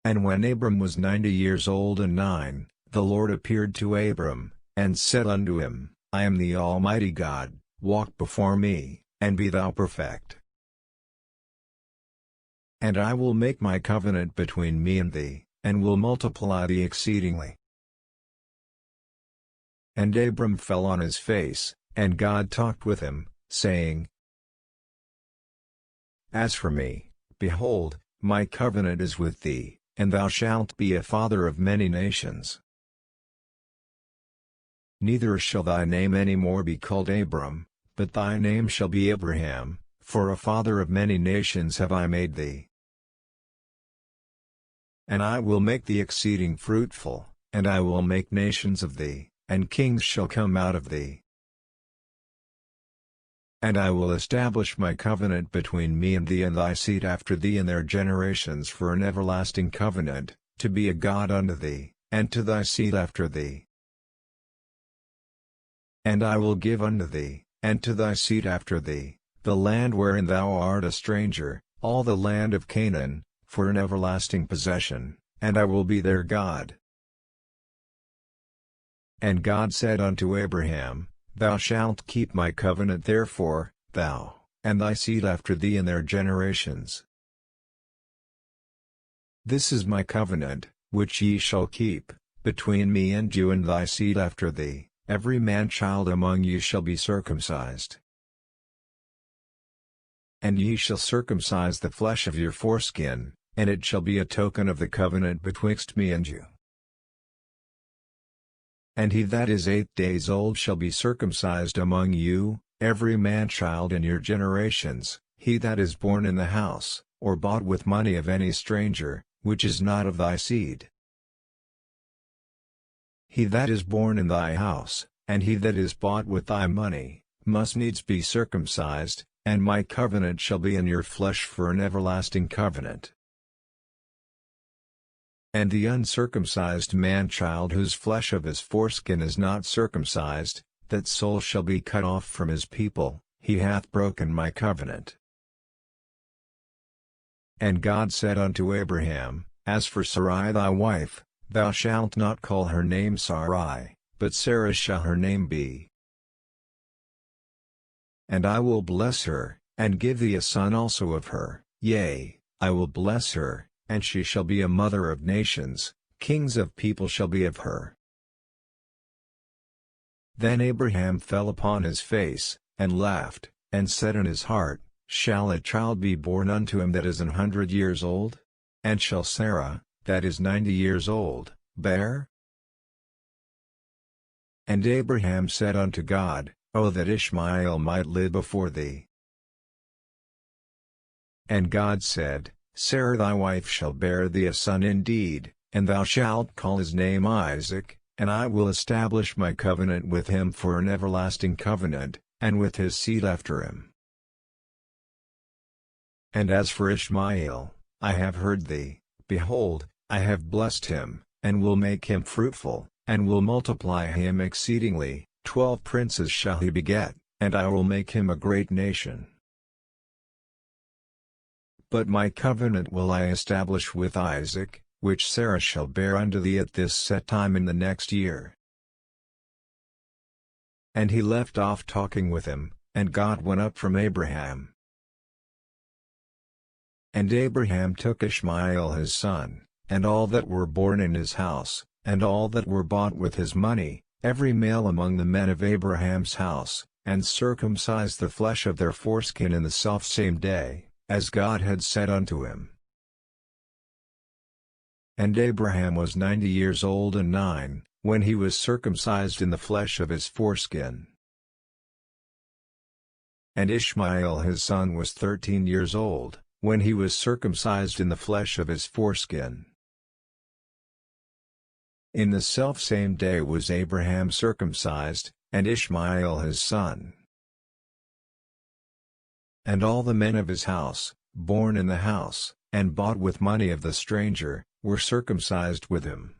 And when Abram was 90 years old and 9, the Lord appeared to Abram, and said unto him, I am the Almighty God, walk before me, and be thou perfect. And I will make my covenant between me and thee, and will multiply thee exceedingly. And Abram fell on his face, and God talked with him, saying, As for me, behold, my covenant is with thee, and thou shalt be a father of many nations. Neither shall thy name any more be called Abram, but thy name shall be Abraham, for a father of many nations have I made thee. And I will make thee exceeding fruitful, and I will make nations of thee, and kings shall come out of thee. And I will establish my covenant between me and thee and thy seed after thee in their generations for an everlasting covenant, to be a God unto thee, and to thy seed after thee. And I will give unto thee, and to thy seed after thee, the land wherein thou art a stranger, all the land of Canaan, for an everlasting possession, and I will be their God. And God said unto Abraham, Thou shalt keep my covenant therefore, thou, and thy seed after thee in their generations. This is my covenant, which ye shall keep, between me and you and thy seed after thee, every man-child among you shall be circumcised. And ye shall circumcise the flesh of your foreskin, and it shall be a token of the covenant betwixt me and you. And he that is 8 days old shall be circumcised among you, every man-child in your generations, he that is born in the house, or bought with money of any stranger, which is not of thy seed. He that is born in thy house, and he that is bought with thy money, must needs be circumcised, and my covenant shall be in your flesh for an everlasting covenant. And the uncircumcised man-child whose flesh of his foreskin is not circumcised, that soul shall be cut off from his people, he hath broken my covenant. And God said unto Abraham, As for Sarai thy wife, thou shalt not call her name Sarai, but Sarah shall her name be. And I will bless her, and give thee a son also of her, yea, I will bless her, and she shall be a mother of nations, kings of people shall be of her. Then Abraham fell upon his face, and laughed, and said in his heart, Shall a child be born unto him that is 100 years old? And shall Sarah, that is 90 years old, bear? And Abraham said unto God, O that Ishmael might live before thee. And God said, Sarah thy wife shall bear thee a son indeed, and thou shalt call his name Isaac, and I will establish my covenant with him for an everlasting covenant, and with his seed after him. And as for Ishmael, I have heard thee, behold, I have blessed him, and will make him fruitful, and will multiply him exceedingly, 12 princes shall he beget, and I will make him a great nation. But my covenant will I establish with Isaac, which Sarah shall bear unto thee at this set time in the next year. And he left off talking with him, and God went up from Abraham. And Abraham took Ishmael his son, and all that were born in his house, and all that were bought with his money, every male among the men of Abraham's house, and circumcised the flesh of their foreskin in the selfsame day, as God had said unto him. And Abraham was 90 years old and 9, when he was circumcised in the flesh of his foreskin. And Ishmael his son was 13 years old, when he was circumcised in the flesh of his foreskin. In the selfsame day was Abraham circumcised, and Ishmael his son. And all the men of his house, born in the house, and bought with money of the stranger, were circumcised with him.